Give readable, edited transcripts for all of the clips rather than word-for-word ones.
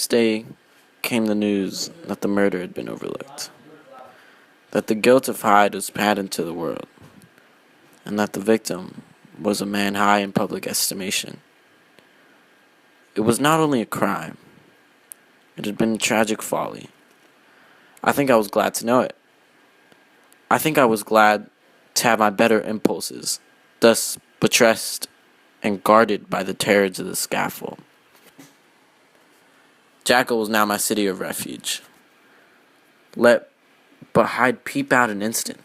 next day came the news that the murder had been overlooked, that the guilt of Hyde was patent to the world, and that the victim was a man high in public estimation. It was not only a crime, it had been a tragic folly. I think I was glad to know it. I think I was glad to have my better impulses, thus buttressed and guarded by the terrors of the scaffold. Jekyll was now my city of refuge. Let but Hyde peep out an instant,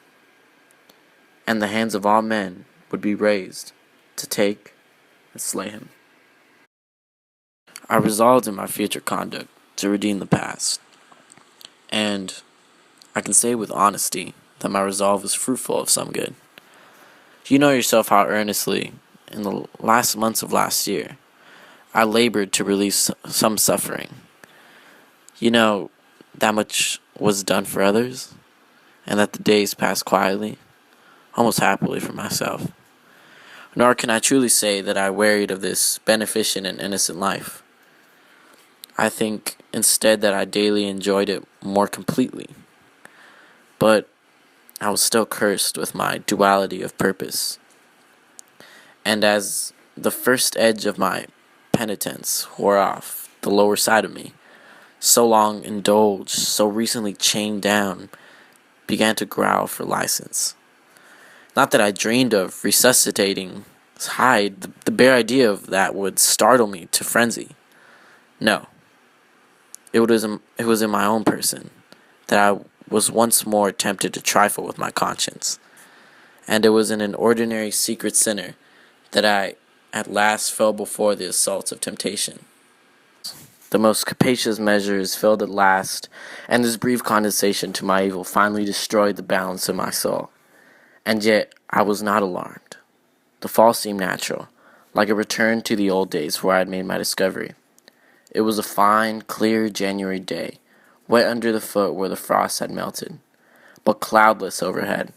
and the hands of all men would be raised to take and slay him. I resolved in my future conduct to redeem the past, and I can say with honesty that my resolve was fruitful of some good. You know yourself how earnestly, in the last months of last year, I labored to release some suffering. You know that much was done for others, and that the days passed quietly, almost happily for myself. Nor can I truly say that I wearied of this beneficent and innocent life. I think instead that I daily enjoyed it more completely. But I was still cursed with my duality of purpose. And as the first edge of my penitence wore off the lower side of me, so long indulged, so recently chained down, began to growl for license. Not that I dreamed of resuscitating Hyde, the bare idea of that would startle me to frenzy. No. It was in my own person that I was once more tempted to trifle with my conscience. And it was in an ordinary secret sinner that I at last fell before the assaults of temptation. The most capacious measures failed at last, and this brief condensation to my evil finally destroyed the balance of my soul. And yet I was not alarmed. The fall seemed natural, like a return to the old days where I had made my discovery. It was a fine, clear January day, wet under the foot where the frost had melted, but cloudless overhead,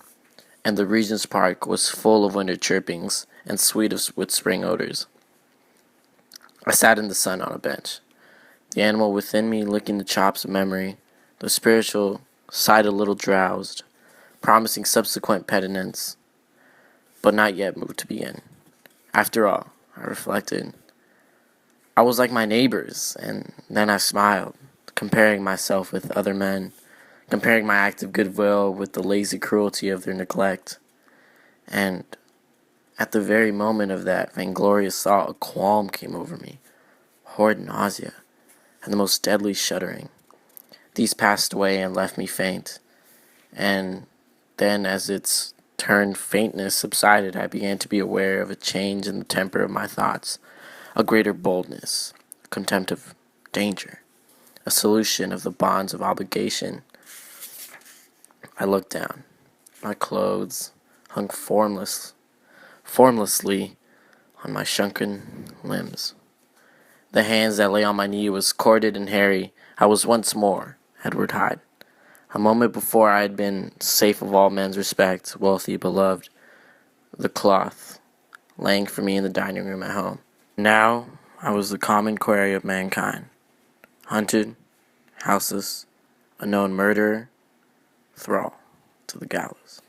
and the Regent's Park was full of winter chirpings and sweet with spring odors. I sat in the sun on a bench, the animal within me licking the chops of memory, the spiritual side a little drowsed, promising subsequent penitence, but not yet moved to begin. After all, I reflected, I was like my neighbors, and then I smiled, comparing myself with other men, comparing my act of goodwill with the lazy cruelty of their neglect. And at the very moment of that vainglorious thought, a qualm came over me, horrid nausea, and the most deadly shuddering. These passed away and left me faint, and then as its turned faintness subsided, I began to be aware of a change in the temper of my thoughts, a greater boldness, contempt of danger, a solution of the bonds of obligation. I looked down. My clothes hung formlessly on my shrunken limbs. The hands that lay on my knee was corded and hairy. I was once more Edward Hyde. A moment before I had been safe of all men's respect, wealthy, beloved, the cloth laying for me in the dining room at home. Now I was the common quarry of mankind, hunted, houseless, a known murderer, thrall to the gallows.